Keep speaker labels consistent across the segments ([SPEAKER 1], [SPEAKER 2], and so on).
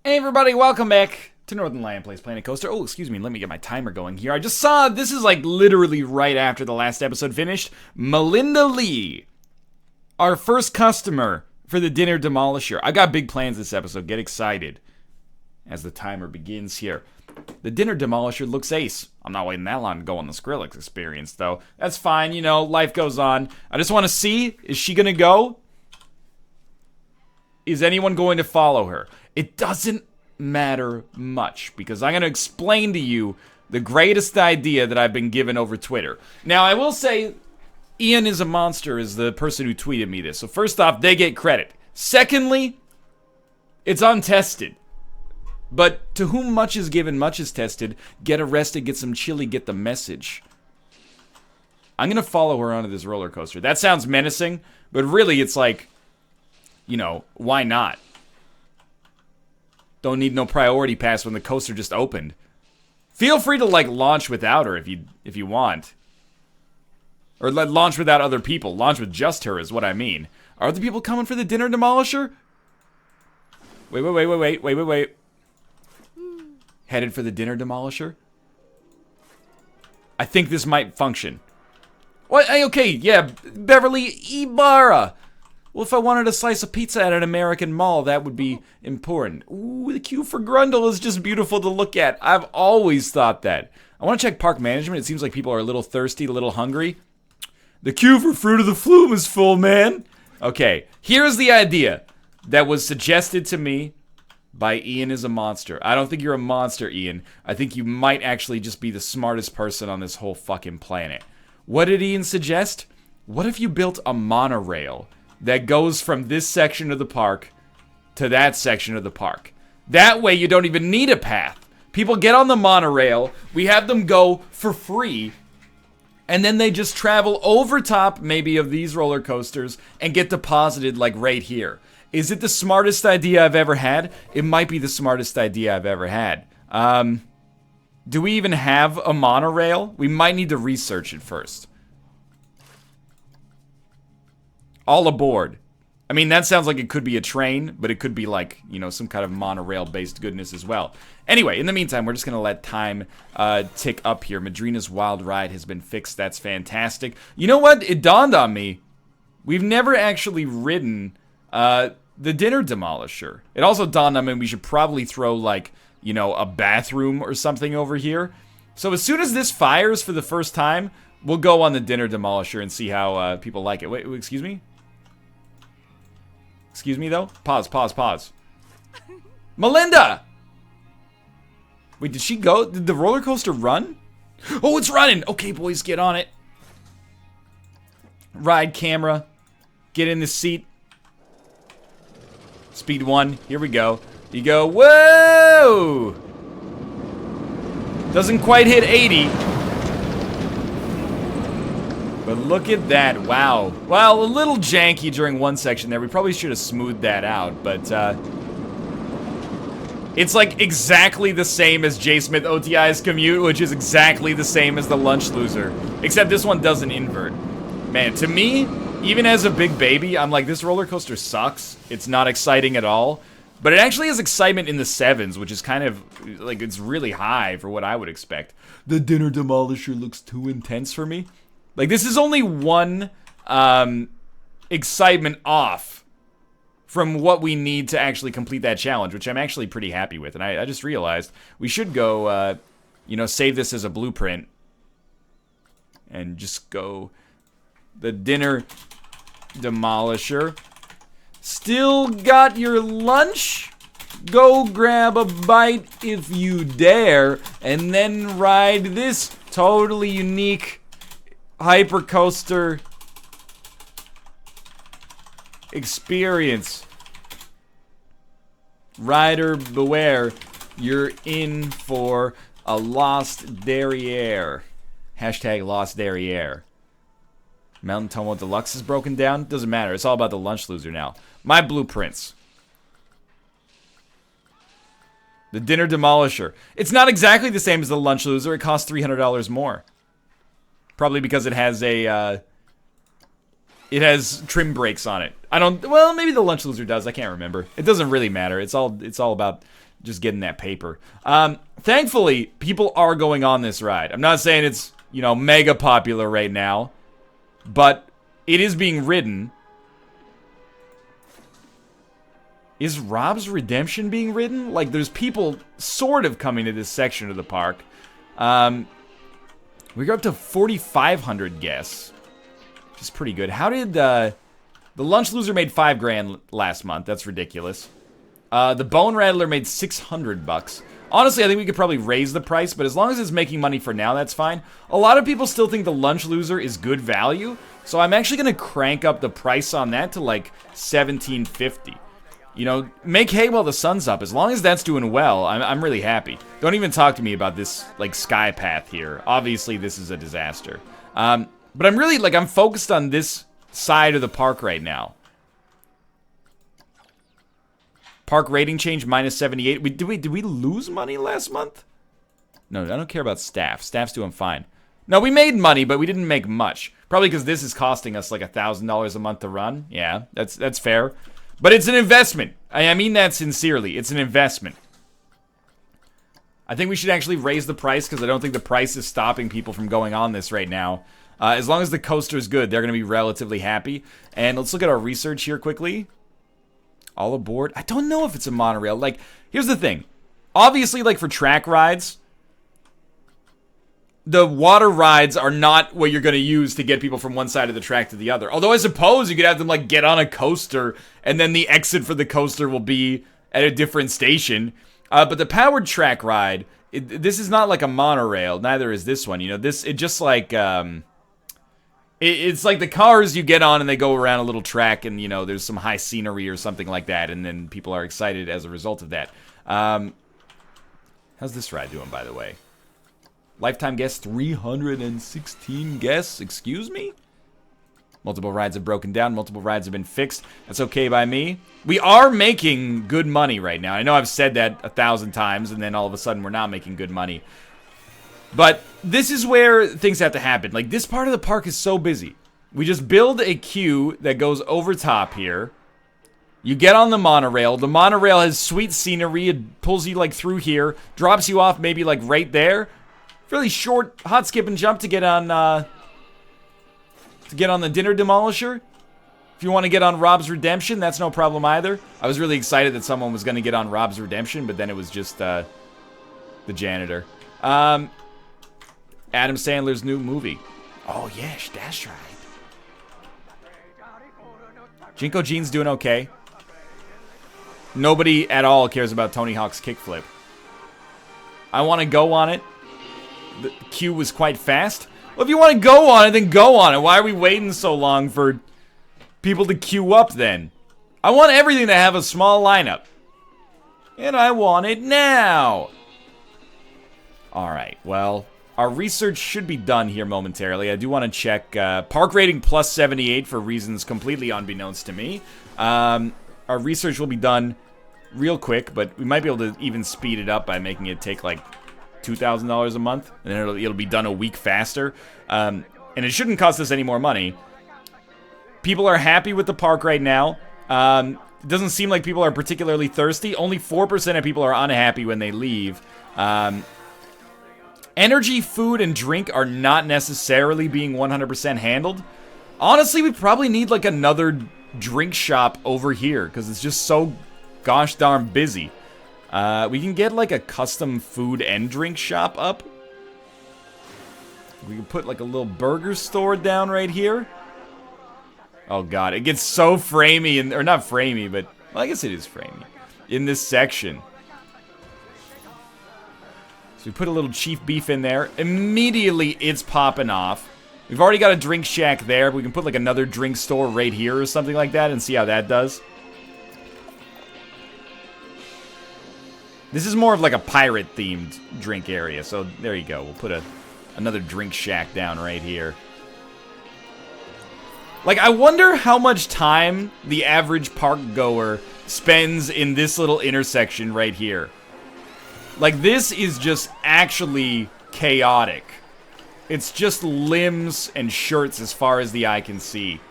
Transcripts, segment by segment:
[SPEAKER 1] Hey everybody, welcome back to Northernlion Plays Planet Coaster. Oh, excuse me, let me get my timer going here. I just saw, this is like literally right after the last episode finished. Melinda Lee, our first customer for the Dinner Demolisher. I got big plans this episode, get excited as the timer begins here. The Dinner Demolisher looks ace. I'm not waiting that long to go on the Skrillex experience though. That's fine, you know, life goes on. I just want to see, is she gonna go? Is anyone going to follow her? It doesn't matter much because I'm going to explain to you the greatest idea that I've been given over Twitter. Now, I will say, Ian is a monster is the person who tweeted me this. So first off, they get credit. Secondly, it's untested. But to whom much is given, much is tested. Get arrested, get some chili, get the message. I'm going to follow her onto this roller coaster. That sounds menacing, but really it's like, you know, why not? Don't need no priority pass when the coaster just opened. Feel free to like launch without her if you want. Or launch without other people. Launch with just her is what I mean. Are the people coming for the Dinner Demolisher? Wait. Headed for the Dinner Demolisher? I think this might function. What? Okay, yeah, Beverly Ibarra. Well, if I wanted a slice of pizza at an American mall, that would be important. Ooh, the queue for Grundle is just beautiful to look at. I've always thought that. I want to check park management. It seems like people are a little thirsty, a little hungry. The queue for Fruit of the Flume is full, man. Okay, here's the idea that was suggested to me by Ian is a monster. I don't think you're a monster, Ian. I think you might actually just be the smartest person on this whole fucking planet. What did Ian suggest? What if you built a monorail that goes from this section of the park to that section of the park? That way you don't even need a path. People get on the monorail, we have them go for free, and then they just travel over top maybe of these roller coasters and get deposited like right here. Is it the smartest idea I've ever had? It might be the smartest idea I've ever had. Do we even have a monorail? We might need to research it first. All aboard. I mean, that sounds like it could be a train, but it could be like, you know, some kind of monorail-based goodness as well. Anyway, in the meantime, we're just going to let time tick up here. Madrina's Wild Ride has been fixed. That's fantastic. You know what? It dawned on me. We've never actually ridden the Dinner Demolisher. It also dawned on me we should probably throw, like, you know, a bathroom or something over here. So as soon as this fires for the first time, we'll go on the Dinner Demolisher and see how people like it. Wait, excuse me? Excuse me, though? Pause. Melinda! Wait, did she go? Did the roller coaster run? Oh, it's running! Okay, boys, get on it. Ride camera. Get in the seat. Speed 1. Here we go. You go, whoa! Doesn't quite hit 80. But look at that, wow. Well, a little janky during one section there. We probably should have smoothed that out, but it's like exactly the same as J. Smith OTI's Commute, which is exactly the same as the Lunch Loser. Except this one doesn't invert. Man, to me, even as a big baby, I'm like, this roller coaster sucks. It's not exciting at all. But it actually has excitement in the 7s, which is kind of, like, it's really high for what I would expect. The Dinner Demolisher looks too intense for me. Like, this is only one excitement off from what we need to actually complete that challenge, which I'm actually pretty happy with. And I just realized we should go, you know, save this as a blueprint. And just go the Dinner Demolisher. Still got your lunch? Go grab a bite if you dare. And then ride this totally unique hypercoaster experience. Rider beware, you're in for a lost derriere. Hashtag lost derriere. Mountain Tomo Deluxe is broken down. Doesn't matter, it's all about the Lunch Loser now. My blueprints. The Dinner Demolisher. It's not exactly the same as the Lunch Loser. It costs $300 more. Probably because it has a, it has trim brakes on it. I don't, well, maybe the Lunch Loser does. I can't remember. It doesn't really matter. It's all about just getting that paper. Thankfully, people are going on this ride. I'm not saying it's, you know, mega popular right now, but it is being ridden. Is Rob's Redemption being ridden? Like, there's people sort of coming to this section of the park. We got up to 4,500 guests, which is pretty good. How did, the Lunch Loser made $5 grand last month. That's ridiculous. The Bone Rattler made 600 bucks. Honestly, I think we could probably raise the price, but as long as it's making money for now, that's fine. A lot of people still think the Lunch Loser is good value, so I'm actually going to crank up the price on that to like $17.50. You know, make hay while the sun's up. As long as that's doing well, I'm really happy. Don't even talk to me about this, like, sky path here. Obviously, this is a disaster. But I'm really, like, I'm focused on this side of the park right now. Park rating change, minus 78. Did we lose money last month? No, I don't care about staff. Staff's doing fine. No, we made money, but we didn't make much. Probably because this is costing us, like, $1,000 a month to run. Yeah, that's fair. But it's an investment. I mean that sincerely. It's an investment. I think we should actually raise the price because I don't think the price is stopping people from going on this right now. As long as the coaster is good, they're going to be relatively happy. And let's look at our research here quickly. All aboard. I don't know if it's a monorail. Like, here's the thing. Obviously, like for track rides, the water rides are not what you're going to use to get people from one side of the track to the other. Although I suppose you could have them, like, get on a coaster, and then the exit for the coaster will be at a different station. But the powered track ride, this is not like a monorail. Neither is this one. You know, it just like, it's like the cars you get on and they go around a little track and, you know, there's some high scenery or something like that. And then people are excited as a result of that. How's this ride doing, by the way? Lifetime guests, 316 guests. Excuse me? Multiple rides have broken down. Multiple rides have been fixed. That's okay by me. We are making good money right now. I know I've said that 1,000 times, and then all of a sudden we're not making good money. But this is where things have to happen. Like, this part of the park is so busy. We just build a queue that goes over top here. You get on the monorail. The monorail has sweet scenery. It pulls you, like, through here. Drops you off maybe, like, right there. Really short hot skip and jump to get on the Dinner Demolisher. If you want to get on Rob's Redemption, that's no problem either. I was really excited that someone was going to get on Rob's Redemption, but then it was just the janitor. Adam Sandler's new movie. Oh yeah, that's right. Jinko Jean's doing okay. Nobody at all cares about Tony Hawk's kickflip. I want to go on it. The queue was quite fast. Well, if you want to go on it, then go on it. Why are we waiting so long for people to queue up then? I want everything to have a small lineup. And I want it now. Alright, well, our research should be done here momentarily. I do want to check park rating plus 78 for reasons completely unbeknownst to me. Our research will be done real quick, but we might be able to even speed it up by making it take like $2,000 a month, and then it'll be done a week faster. And it shouldn't cost us any more money. People are happy with the park right now. It doesn't seem like people are particularly thirsty. Only 4% of people are unhappy when they leave. Energy, food, and drink are not necessarily being 100% handled. Honestly, we probably need like another drink shop over here because it's just so gosh darn busy. We can get like a custom food and drink shop up. We can put like a little burger store down right here. Oh god, it gets so framey, or not framey, but well, I guess it is framey in this section. So we put a little Chief Beef in there. Immediately, it's popping off. We've already got a drink shack there, but we can put like another drink store right here or something like that and see how that does. This is more of like a pirate-themed drink area, so there you go. We'll put another drink shack down right here. Like, I wonder how much time the average park goer spends in this little intersection right here. Like, this is just actually chaotic. It's just limbs and shirts as far as the eye can see.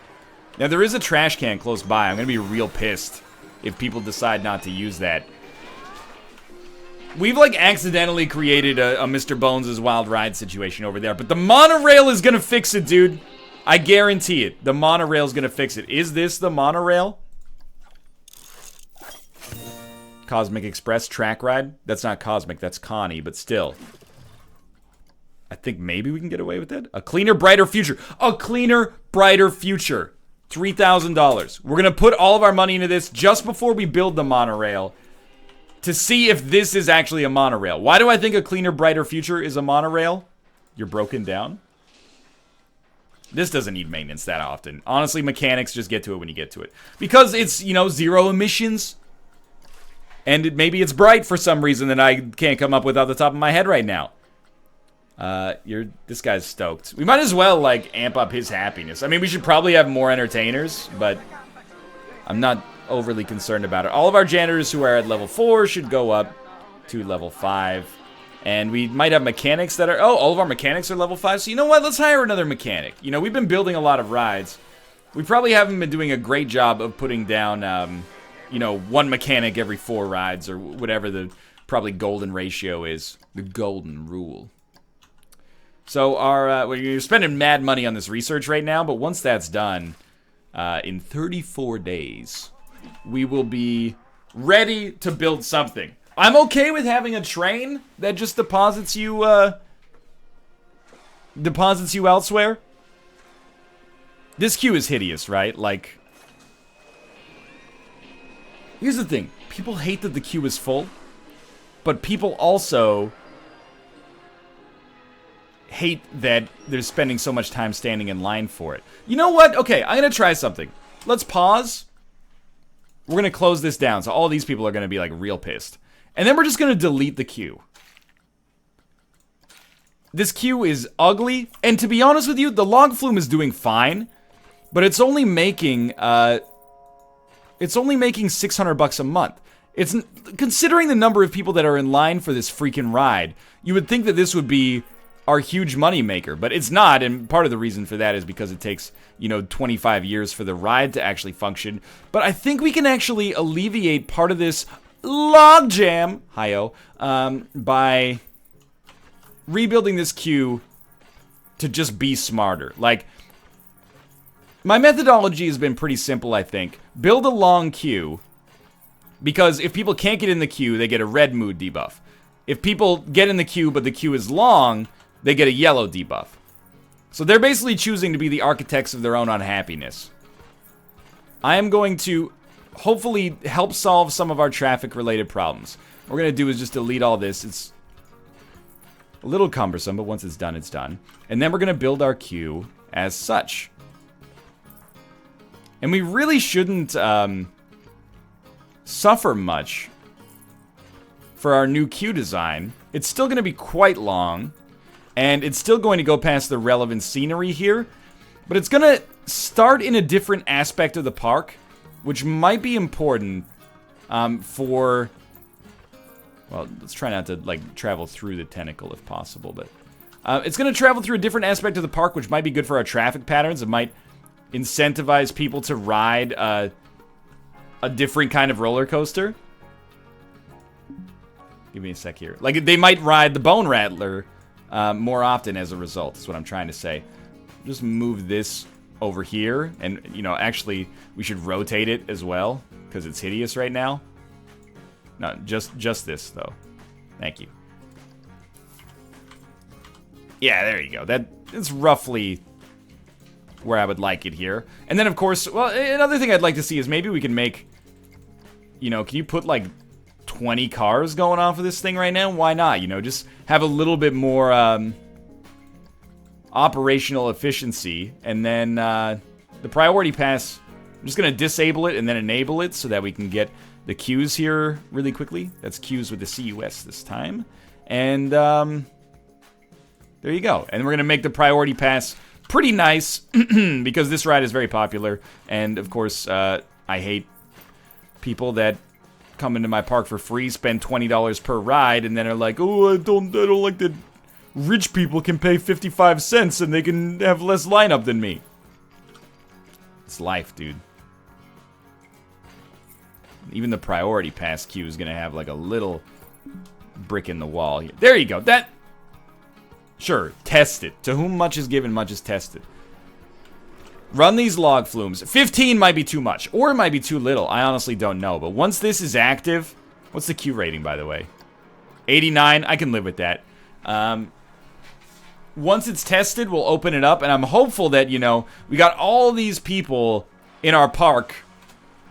[SPEAKER 1] Now, there is a trash can close by. I'm going to be real pissed if people decide not to use that. We've, like, accidentally created a Mr. Bones' Wild Ride situation over there. But the monorail is gonna fix it, dude. I guarantee it. The monorail's gonna fix it. Is this the monorail? Cosmic Express track ride? That's not Cosmic, that's Connie, but still. I think maybe we can get away with it. A cleaner, brighter future. A cleaner, brighter future. $3,000. We're gonna put all of our money into this just before we build the monorail to see if this is actually a monorail. Why do I think a cleaner, brighter future is a monorail? You're broken down? This doesn't need maintenance that often. Honestly, mechanics, just get to it when you get to it. Because it's, you know, zero emissions. And maybe it's bright for some reason that I can't come up with off the top of my head right now. This guy's stoked. We might as well, like, amp up his happiness. I mean, we should probably have more entertainers, but I'm not overly concerned about it. All of our janitors who are at level 4 should go up to level 5. And we might have mechanics that are... Oh, all of our mechanics are level 5. So you know what? Let's hire another mechanic. You know, we've been building a lot of rides. We probably haven't been doing a great job of putting down, you know, one mechanic every 4 rides or whatever the probably golden ratio is. The golden rule. So we're spending mad money on this research right now, but once that's done, in 34 days, we will be ready to build something. I'm okay with having a train that just deposits you elsewhere. This queue is hideous, right? Like, here's the thing. People hate that the queue is full, but people also hate that they're spending so much time standing in line for it. You know what? Okay, I'm gonna try something. Let's pause. We're gonna close this down, so all these people are gonna be, like, real pissed. And then we're just gonna delete the queue. This queue is ugly, and to be honest with you, the log flume is doing fine, but it's only making $600 a month. It's considering the number of people that are in line for this freaking ride, you would think that this would be our huge money maker, but it's not, and part of the reason for that is because it takes, you know, 25 years for the ride to actually function. But I think we can actually alleviate part of this logjam, by rebuilding this queue to just be smarter. Like, my methodology has been pretty simple, I think. Build a long queue, because if people can't get in the queue, they get a red mood debuff. If people get in the queue, but the queue is long, they get a yellow debuff. So they're basically choosing to be the architects of their own unhappiness. I am going to hopefully help solve some of our traffic-related problems. What we're going to do is just delete all this. It's a little cumbersome, but once it's done, it's done. And then we're going to build our queue as such. And we really shouldn't suffer much for our new queue design. It's still going to be quite long. And it's still going to go past the relevant scenery here. But it's going to start in a different aspect of the park, which might be important for... Well, let's try not to, like, travel through the tentacle if possible. But it's going to travel through a different aspect of the park, which might be good for our traffic patterns. It might incentivize people to ride a different kind of roller coaster. Give me a sec here. Like, they might ride the Bone Rattler more often as a result, is what I'm trying to say. Just move this over here, and, you know, actually, we should rotate it as well, because it's hideous right now. No, just this, though. Thank you. Yeah, there you go. That's roughly where I would like it here. And then, of course, well, another thing I'd like to see is maybe we can make, you know, can you put, like, 20 cars going off of this thing right now? Why not? You know, just have a little bit more operational efficiency. And then the priority pass, I'm just going to disable it and then enable it so that we can get the queues here really quickly. That's queues with the CUS this time. And there you go. And we're going to make the priority pass pretty nice because this ride is very popular. And, of course, I hate people that come into my park for free, spend $20 per ride, and then are like, oh, I don't like that rich people can pay 55 cents and they can have less lineup than me. It's life, dude. Even the priority pass queue is gonna have like a little brick in the wall here. There you go. That... Sure, test it. To whom much is given, much is tested. Run these log flumes. 15 might be too much, or it might be too little. I honestly don't know. But once this is active... What's the Q rating, by the way? 89. I can live with that. Once it's tested, we'll open it up. And I'm hopeful that, you know, we got all these people in our park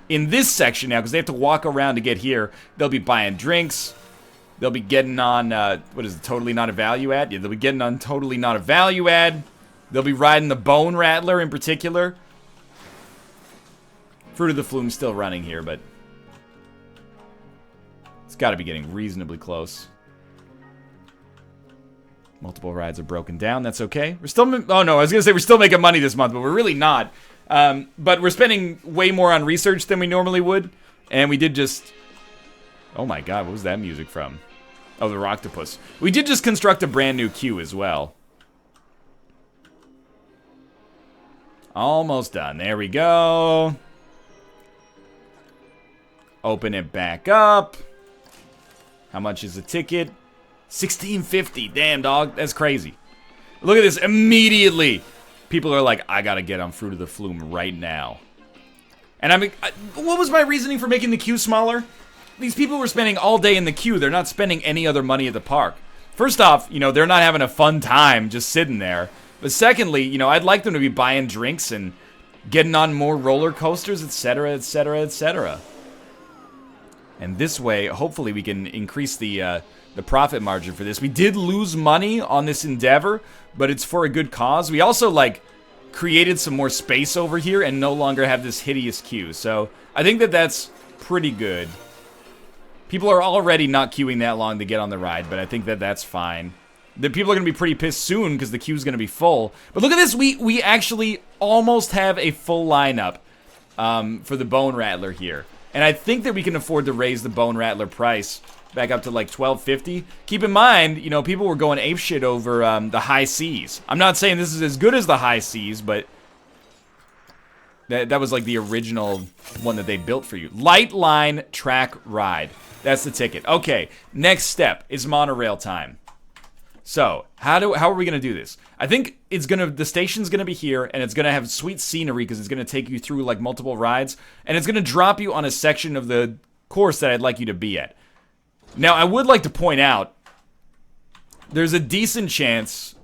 [SPEAKER 1] in this section now, because they have to walk around to get here. They'll be buying drinks. They'll be getting on, what is it, Totally Not a Value Add? Yeah, they'll be getting on Totally Not a Value Add. They'll be riding the Bone Rattler in particular. Fruit of the Flume's still running here, but it's got to be getting reasonably close. Multiple rides are broken down. That's okay. We're still... Oh, no. I was going to say we're still making money this month, but we're really not. But we're spending way more on research than we normally would. And we did just... Oh, my God. What was that music from? Oh, the Rocktopus. We did just construct a brand new queue as well. Almost done. There we go. Open it back up. How much is the ticket? $16.50. Damn, dog. That's crazy. Look at this. Immediately, people are like, I gotta get on Fruit of the Flume right now. And I mean, what was my reasoning for making the queue smaller? These people were spending all day in the queue. They're not spending any other money at the park. First off, you know, they're not having a fun time just sitting there. But secondly, you know, I'd like them to be buying drinks and getting on more roller coasters, etc., etc., etc. And this way, hopefully, we can increase the profit margin for this. We did lose money on this endeavor, but it's for a good cause. We also, like, created some more space over here and no longer have this hideous queue. So I think that that's pretty good. People are already not queuing that long to get on the ride, but I think that that's fine. The people are going to be pretty pissed soon because the queue's going to be full. But look at this. We actually almost have a full lineup for the Bone Rattler here. And I think that we can afford to raise the Bone Rattler price back up to like $12.50. Keep in mind, you know, people were going apeshit over the High Seas. I'm not saying this is as good as the High Seas, but that was like the original one that they built for you. Light line track ride. That's the ticket. Okay, next step is monorail time. So, how are we gonna do this? I think the station's gonna be here, and it's gonna have sweet scenery because it's gonna take you through like multiple rides, and it's gonna drop you on a section of the course that I'd like you to be at. Now, I would like to point out, there's a decent chance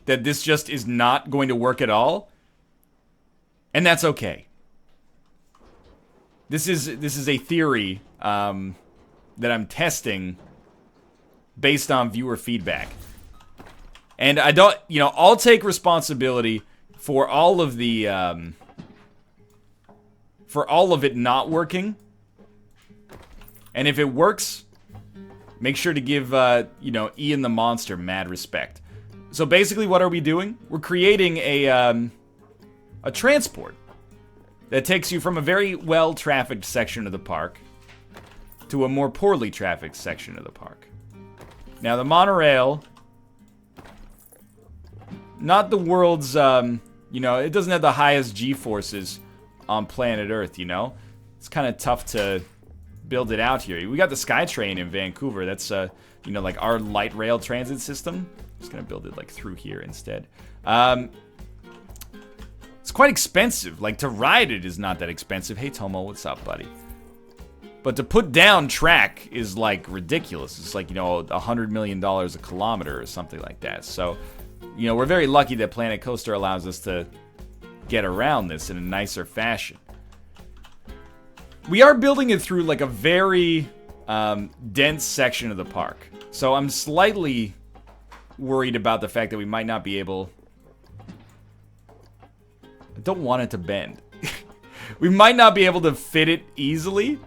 [SPEAKER 1] that this just is not going to work at all, and that's okay. This is a theory that I'm testing based on viewer feedback. And I don't, you know, I'll take responsibility for all of the, for all of it not working. And if it works, make sure to give, you know, Ian the Monster mad respect. So basically what are we doing? We're creating a transport that takes you from a very well-trafficked section of the park to a more poorly trafficked section of the park. Now, the monorail, not the world's, you know, it doesn't have the highest G-forces on planet Earth, you know? It's kind of tough to build it out here. We got the SkyTrain in Vancouver. That's, you know, like our light rail transit system. Just gonna build it, like, through here instead. It's quite expensive. Like, to ride it is not that expensive. Hey, Tomo, what's up, buddy? But to put down track is, like, ridiculous. It's like, you know, $100 million a kilometer or something like that. So, you know, we're very lucky that Planet Coaster allows us to get around this in a nicer fashion. We are building it through, like, a very dense section of the park. So I'm slightly worried about the fact that we might not be able... I don't want it to bend. We might not be able to fit it easily.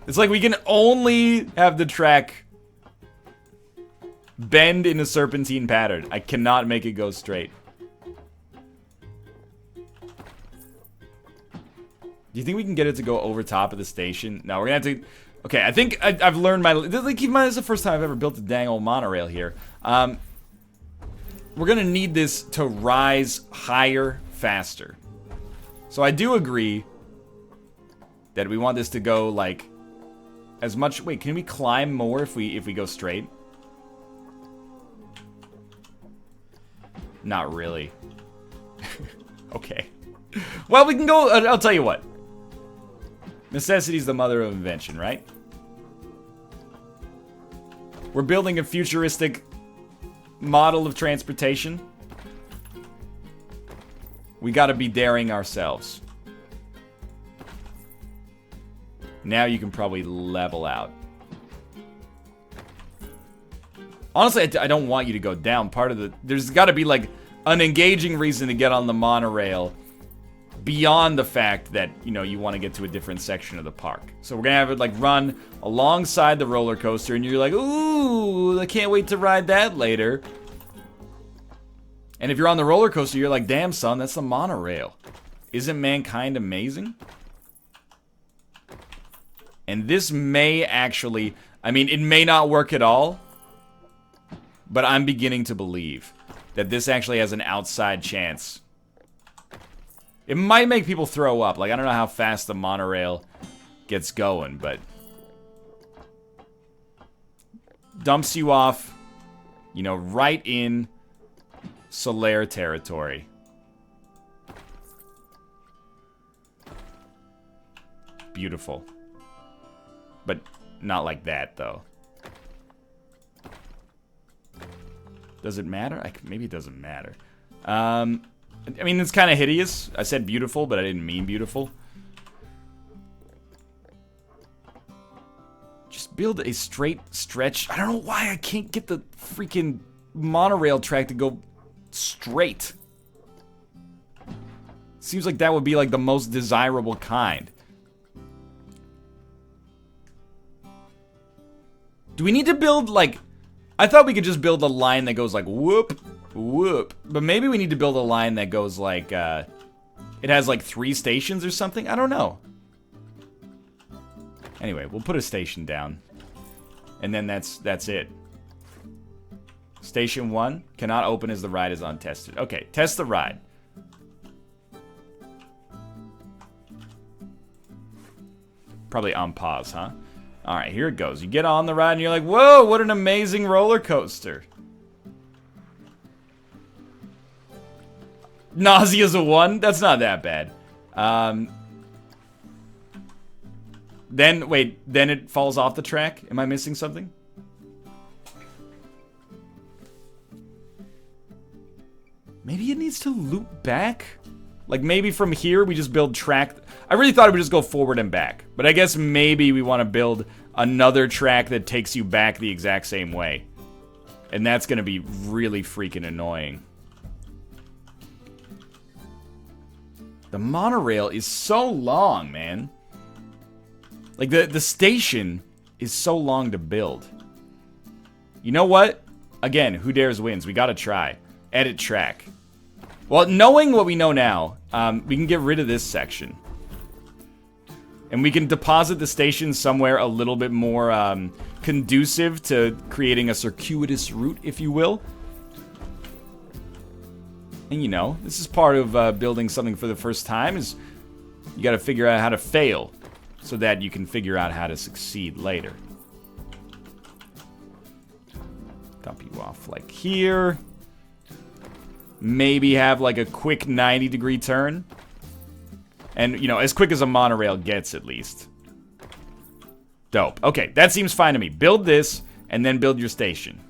[SPEAKER 1] It's like we can only have the track bend in a serpentine pattern. I cannot make it go straight. Do you think we can get it to go over top of the station? No, we're gonna have to... Okay, I think I've learned my... Keep in mind, this is the first time I've ever built a dang old monorail here. We're gonna need this to rise higher, faster. So I do agree that we want this to go, like, as much... Wait, can we climb more if we go straight? Not really. Okay. Well, we can go... I'll tell you what. Necessity is the mother of invention, right? We're building a futuristic model of transportation. We gotta be daring ourselves. Now you can probably level out. Honestly, I don't want you to go down. Part of the... There's gotta be, like, an engaging reason to get on the monorail beyond the fact that, you know, you want to get to a different section of the park. So we're gonna have it, like, run alongside the roller coaster, and you're like, ooh, I can't wait to ride that later. And if you're on the roller coaster, you're like, damn, son, that's the monorail. Isn't mankind amazing? And this may actually... I mean, it may not work at all, but I'm beginning to believe that this actually has an outside chance. It might make people throw up. Like, I don't know how fast the monorail gets going, but... dumps you off, you know, right in Solaire territory. Beautiful. But not like that, though. Does it matter? Maybe it doesn't matter. I mean, it's kind of hideous. I said beautiful, but I didn't mean beautiful. Just build a straight stretch. I don't know why I can't get the freaking monorail track to go straight. Seems like that would be like the most desirable kind. Do we need to build like... I thought we could just build a line that goes like whoop, whoop. But maybe we need to build a line that goes like, it has like 3 stations or something? I don't know. Anyway, we'll put a station down. And then that's it. Station 1 cannot open as the ride is untested. Okay, test the ride. Probably on pause, huh? Alright, here it goes. You get on the ride and you're like, whoa, what an amazing roller coaster. Nausea's a 1? That's not that bad. Then, wait, then it falls off the track? Am I missing something? Maybe it needs to loop back? Like, maybe from here we just build track... I really thought it would just go forward and back. But I guess maybe we want to build another track that takes you back the exact same way. And that's going to be really freaking annoying. The monorail is so long, man. Like, the station is so long to build. You know what? Again, who dares wins. We gotta try. Edit track. Well, knowing what we know now, we can get rid of this section. And we can deposit the station somewhere a little bit more conducive to creating a circuitous route, if you will. And you know, this is part of building something for the first time, is you gotta figure out how to fail so that you can figure out how to succeed later. Dump you off like here. Maybe have like a quick 90-degree turn. And, you know, as quick as a monorail gets, at least. Dope. Okay, that seems fine to me. Build this, and then build your station.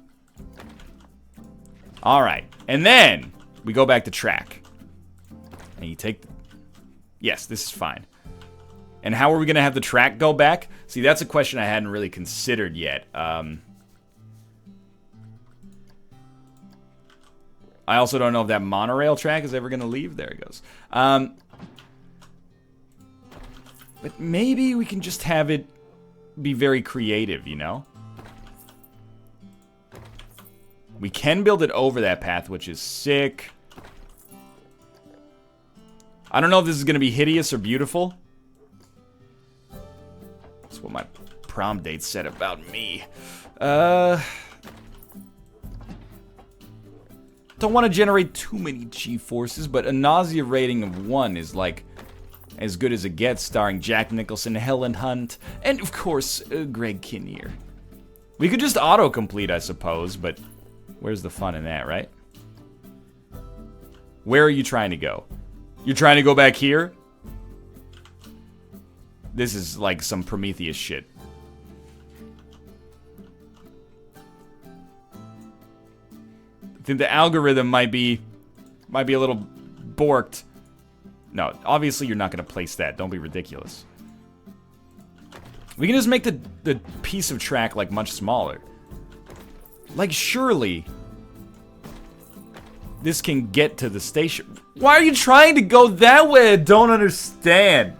[SPEAKER 1] Alright. And then, we go back to track. And you take... Yes, this is fine. And how are we going to have the track go back? See, that's a question I hadn't really considered yet. I also don't know if that monorail track is ever going to leave. There it goes. But maybe we can just have it be very creative, you know? We can build it over that path, which is sick. I don't know if this is going to be hideous or beautiful. That's what my prom date said about me. Don't want to generate too many G-forces, but a nausea rating of 1 is like As Good as It Gets, starring Jack Nicholson, Helen Hunt, and of course, Greg Kinnear. We could just autocomplete, I suppose, but where's the fun in that, right? Where are you trying to go? You're trying to go back here? This is like some Prometheus shit. I think the algorithm might be a little borked. No, obviously you're not going to place that. Don't be ridiculous. We can just make the piece of track, like, much smaller. Like, surely this can get to the station. Why are you trying to go that way? I don't understand.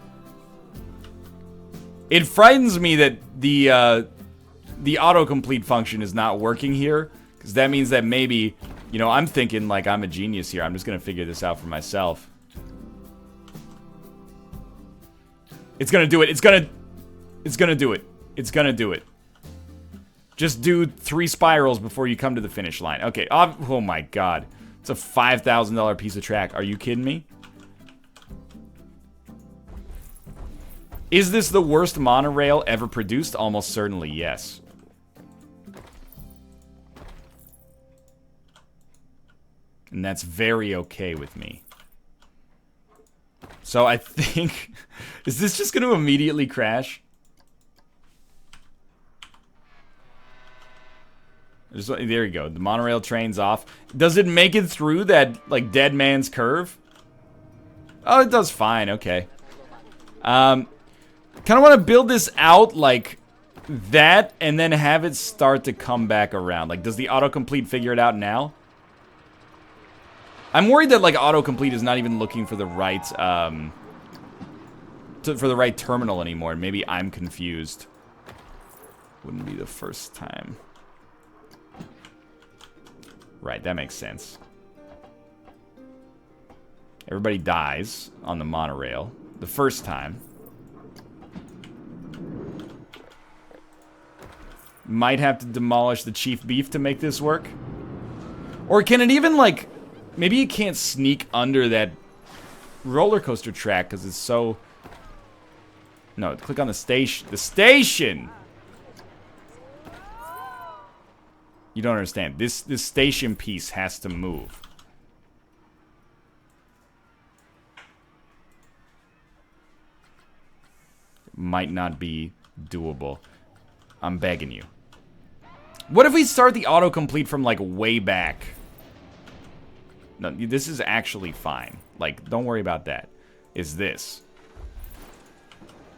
[SPEAKER 1] It frightens me that the autocomplete function is not working here. Because that means that maybe, you know, I'm thinking like I'm a genius here. I'm just going to figure this out for myself. It's gonna do it. It's gonna do it. It's gonna do it. Just do 3 spirals before you come to the finish line. Okay. Oh my god. It's a $5,000 piece of track. Are you kidding me? Is this the worst monorail ever produced? Almost certainly, yes. And that's very okay with me. So I think... Is this just going to immediately crash? There you go. The monorail train's off. Does it make it through that, like, dead man's curve? Oh, it does fine. Okay. Kind of want to build this out like that and then have it start to come back around. Like, does the autocomplete figure it out now? I'm worried that, like, autocomplete is not even looking for the right, for the right terminal anymore. Maybe I'm confused. Wouldn't be the first time. Right, that makes sense. Everybody dies on the monorail the first time. Might have to demolish the chief beef to make this work. Or can it even, like... Maybe it can't sneak under that roller coaster track because it's so... No, click on the station. The station! You don't understand. This station piece has to move. It might not be doable. I'm begging you. What if we start the autocomplete from, like, way back? No, this is actually fine. Like, don't worry about that. Is this.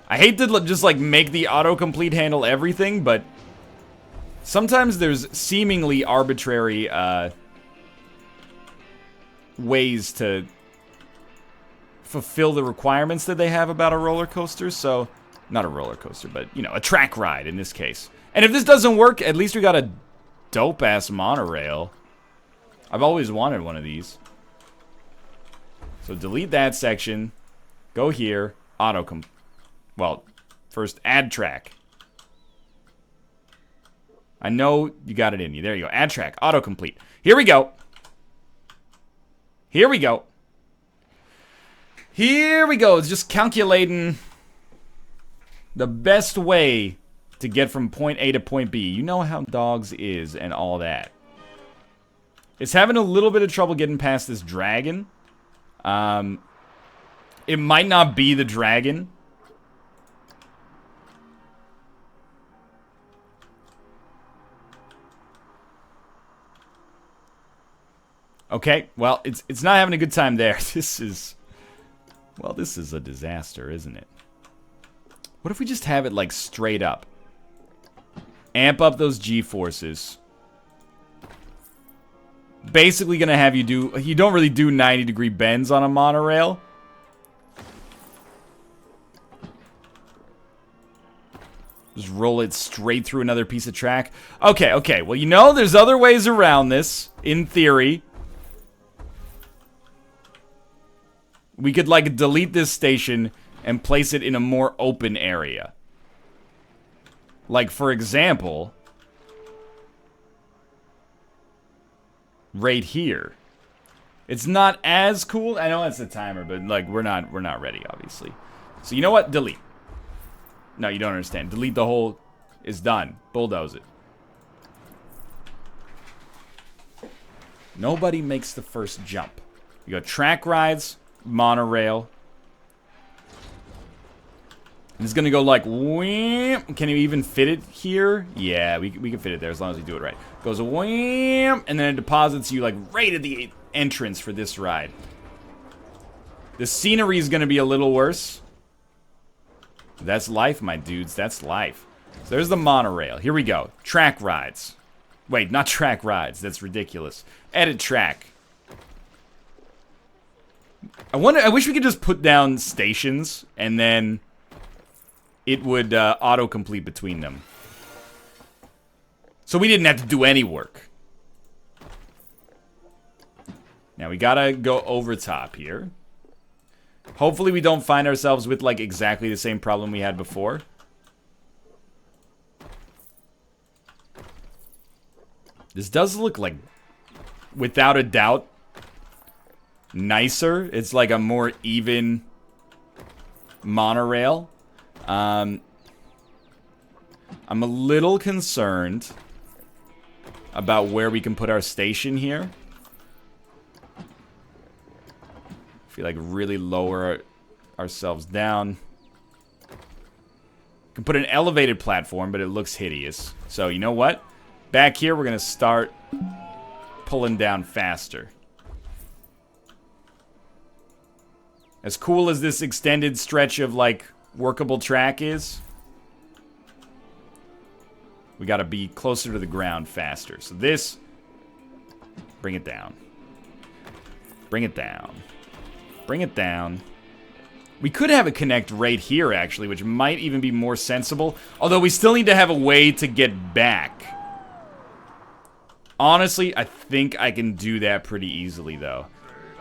[SPEAKER 1] I hate to just, like, make the autocomplete handle everything, but sometimes there's seemingly arbitrary, ways to fulfill the requirements that they have about a roller coaster, so... Not a roller coaster, but, you know, a track ride in this case. And if this doesn't work, at least we got a dope-ass monorail. I've always wanted one of these. So delete that section. Go here. Well, first add track. I know you got it in you. There you go. Add track. Autocomplete. Here we go. Here we go. Here we go. It's just calculating the best way to get from point A to point B. You know how dogs is and all that. It's having a little bit of trouble getting past this dragon. It might not be the dragon. Okay, well, it's not having a good time there. This is... Well, this is a disaster, isn't it? What if we just have it, like, straight up? Amp up those G-forces. Basically gonna have you do... You don't really do 90-degree bends on a monorail. Just roll it straight through another piece of track. Okay, okay. Well, you know, there's other ways around this, in theory. We could, like, delete this station and place it in a more open area. Like, for example... right here. It's not as cool. I know it's a timer, but like we're not ready, obviously. So you know what? Delete. No, you don't understand. Delete the whole. It's done. Bulldoze it. Nobody makes the first jump. You got track rides, monorail. And it's gonna go like, wham. Can you even fit it here? Yeah, we can fit it there as long as we do it right. Goes wham, and then it deposits you like right at the entrance for this ride. The scenery is gonna be a little worse. That's life, my dudes. That's life. So there's the monorail. Here we go. Track rides. Wait, not track rides. That's ridiculous. Edit track. I wish we could just put down stations and then it would autocomplete between them. So we didn't have to do any work. Now we gotta go over top here. Hopefully we don't find ourselves with like exactly the same problem we had before. This does look like, without a doubt, nicer. It's like a more even monorail. I'm a little concerned about where we can put our station here. If we like really lower ourselves down. Can put an elevated platform, but it looks hideous. So you know what? Back here, we're gonna start pulling down faster. As cool as this extended stretch of like workable track is, we gotta be closer to the ground faster. So this, bring it down. Bring it down. Bring it down. We could have it connect right here, actually, which might even be more sensible. Although we still need to have a way to get back. Honestly, I think I can do that pretty easily, though.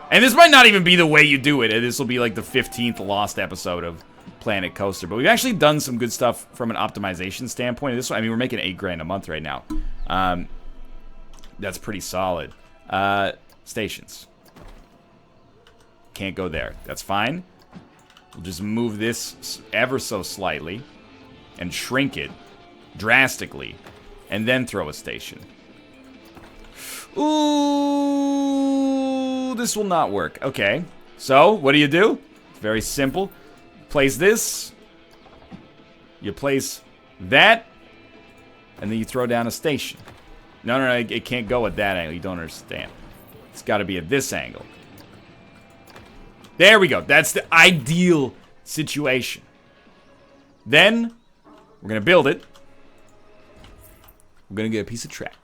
[SPEAKER 1] And this might not even be the way you do it. This will be like the 15th lost episode of Planet Coaster. But we've actually done some good stuff from an optimization standpoint. This one, I mean, we're making $8 grand a month right now. That's pretty solid. Stations. Can't go there. That's fine. We'll just move this ever so slightly and shrink it drastically, and then throw a station. Ooh, this will not work. Okay, so what do? It's very simple. Place this. You place that, and then you throw down a station. No, it can't go at that angle. You don't understand. It's got to be at this angle. There we go. That's the ideal situation. Then, we're going to build it. We're going to get a piece of track.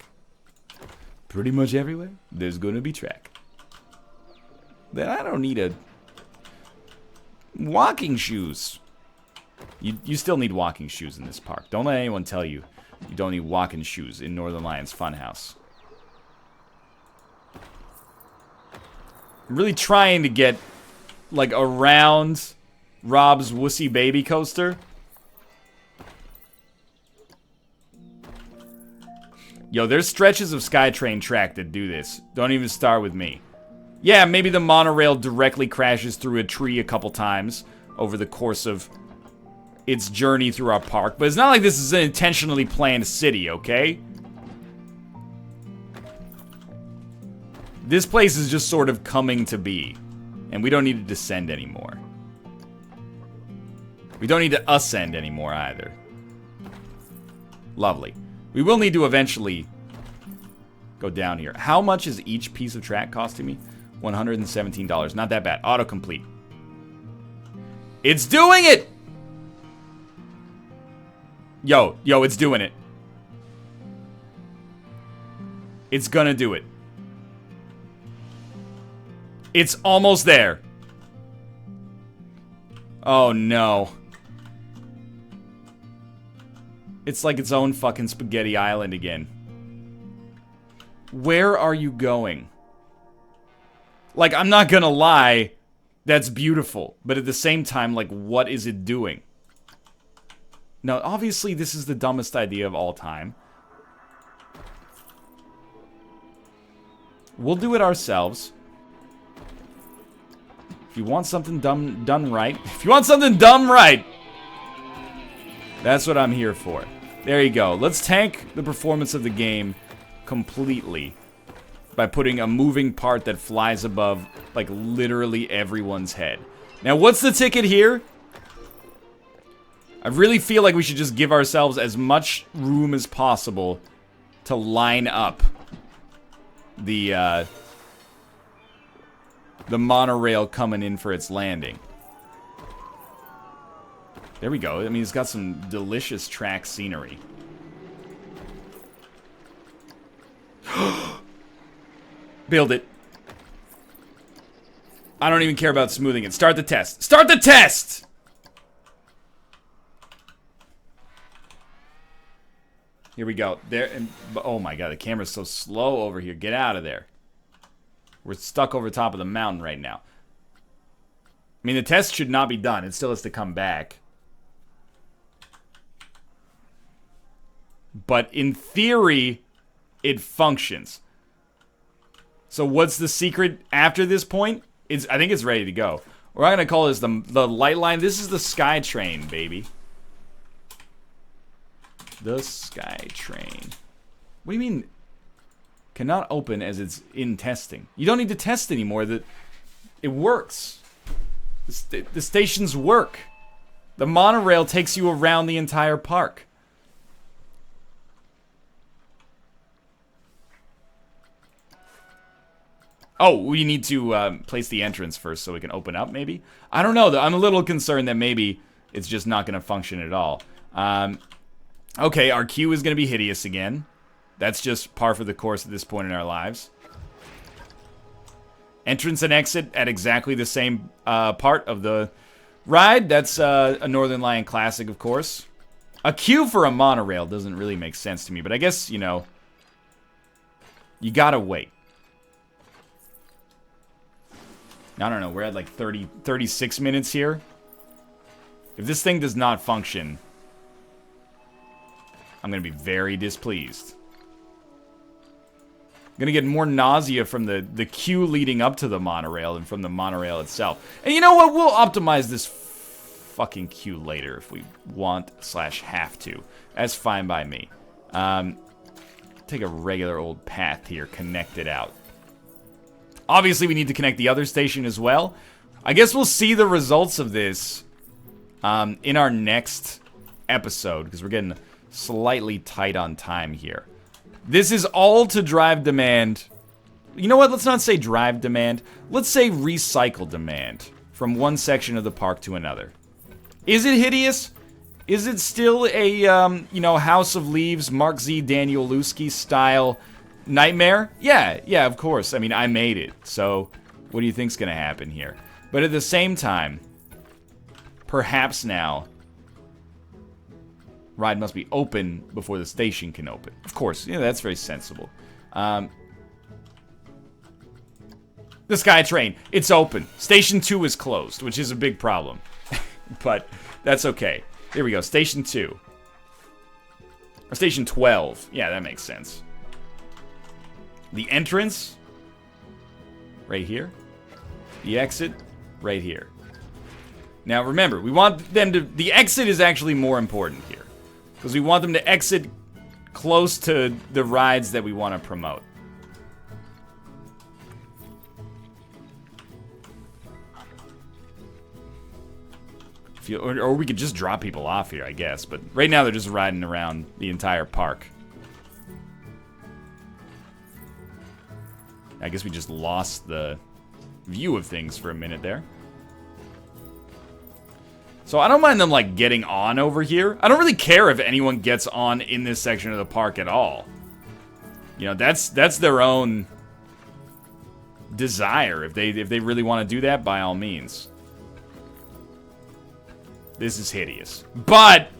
[SPEAKER 1] Pretty much everywhere, there's going to be track. Then I don't need a... walking shoes. You still need walking shoes in this park. Don't let anyone tell you you don't need walking shoes in Northernlion's Funhouse. I'm really trying to get... like around Rob's wussy baby coaster. Yo, there's stretches of SkyTrain track that do this. Don't even start with me. Yeah, maybe the monorail directly crashes through a tree a couple times over the course of its journey through our park, but it's not like this is an intentionally planned city, okay? This place is just sort of coming to be. And we don't need to descend anymore. We don't need to ascend anymore either. Lovely. We will need to eventually go down here. How much is each piece of track costing me? $117. Not that bad. Autocomplete. It's doing it! Yo, it's doing it. It's gonna do it. It's almost there. Oh no. It's like its own fucking spaghetti island again. Where are you going? Like, I'm not gonna lie, that's beautiful. But at the same time, like, what is it doing? Now, obviously, this is the dumbest idea of all time. We'll do it ourselves. If you want something done right, if you want something dumb right, that's what I'm here for. There you go. Let's tank the performance of the game completely by putting a moving part that flies above, like, literally everyone's head. Now, what's the ticket here? I really feel like we should just give ourselves as much room as possible to line up the monorail coming in for its landing. There we go. I mean, it's got some delicious track scenery. Build it. I don't even care about smoothing it. Start the test. Start the test! Here we go. There. And, oh my god, the camera's so slow over here. Get out of there. We're stuck over top of the mountain right now. I mean, the test should not be done. It still has to come back. But in theory, it functions. So what's the secret after this point? I think it's ready to go. We're not going to call this the light line. This is the SkyTrain, baby. The SkyTrain. What do you mean? Cannot open as it's in testing. You don't need to test anymore. It works. The stations work. The monorail takes you around the entire park. Oh, we need to place the entrance first so we can open up, maybe? I don't know, though. I'm a little concerned that maybe it's just not going to function at all. Okay, our queue is going to be hideous again. That's just par for the course at this point in our lives. Entrance and exit at exactly the same part of the ride. That's a Northernlion classic, of course. A queue for a monorail doesn't really make sense to me, but I guess, you know, you gotta wait. I don't know, we're at like 36 minutes here. If this thing does not function, I'm gonna be very displeased. I'm gonna get more nausea from the queue leading up to the monorail than from the monorail itself. And you know what? We'll optimize this fucking queue later if we want/have to. That's fine by me. Take a regular old path here, connect it out. Obviously, we need to connect the other station as well. I guess we'll see the results of this in our next episode, because we're getting slightly tight on time here. This is all to drive demand. You know what? Let's not say drive demand. Let's say recycle demand from one section of the park to another. Is it hideous? Is it still a, you know, House of Leaves, Mark Z. Danielewski style nightmare? Yeah, of course. I mean, I made it. So, what do you think's gonna happen here? But at the same time, perhaps now, ride must be open before the station can open. Of course, yeah, that's very sensible. The SkyTrain, it's open. Station 2 is closed, which is a big problem. But that's okay. Here we go, Station 2. Or Station 12. Yeah, that makes sense. The entrance, right here. The exit, right here. Now remember, we want them to... The exit is actually more important here. Because we want them to exit close to the rides that we want to promote. Or we could just drop people off here, I guess. But right now they're just riding around the entire park. I guess we just lost the view of things for a minute there. So I don't mind them, like, getting on over here. I don't really care if anyone gets on in this section of the park at all. You know, that's their own desire. If they really want to do that, by all means. This is hideous. But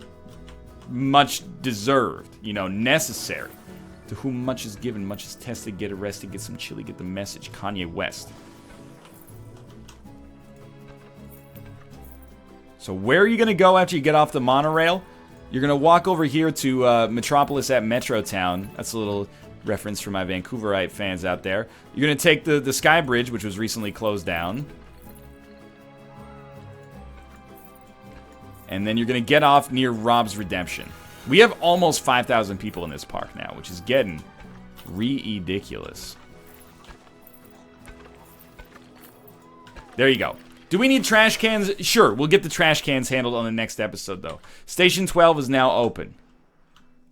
[SPEAKER 1] much deserved. You know, necessary. To whom much is given, much is tested. Get arrested, get some chili, get the message. Kanye West. So where are you going to go after you get off the monorail? You're going to walk over here to Metropolis at Metrotown. That's a little reference for my Vancouverite fans out there. You're going to take the Sky Bridge, which was recently closed down. And then you're going to get off near Rob's Redemption. We have almost 5,000 people in this park now, which is getting ridiculous. There you go. Do we need trash cans? Sure, we'll get the trash cans handled on the next episode, though. Station 12 is now open.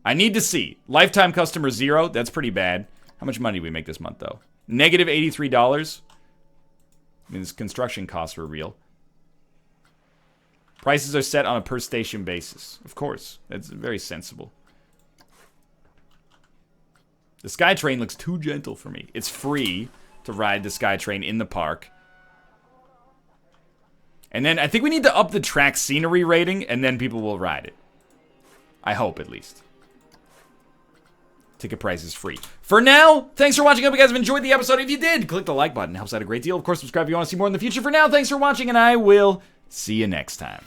[SPEAKER 1] I need to see. Lifetime customer 0. That's pretty bad. How much money do we make this month, though? Negative $83. I mean, this construction costs were real. Prices are set on a per station basis. Of course. That's very sensible. The SkyTrain looks too gentle for me. It's free to ride the SkyTrain in the park. And then I think we need to up the track scenery rating, and then people will ride it. I hope, at least. Ticket price is free. For now, thanks for watching. I hope you guys have enjoyed the episode. If you did, click the like button. It helps out a great deal. Of course, subscribe if you want to see more in the future. For now, thanks for watching, and I will see you next time.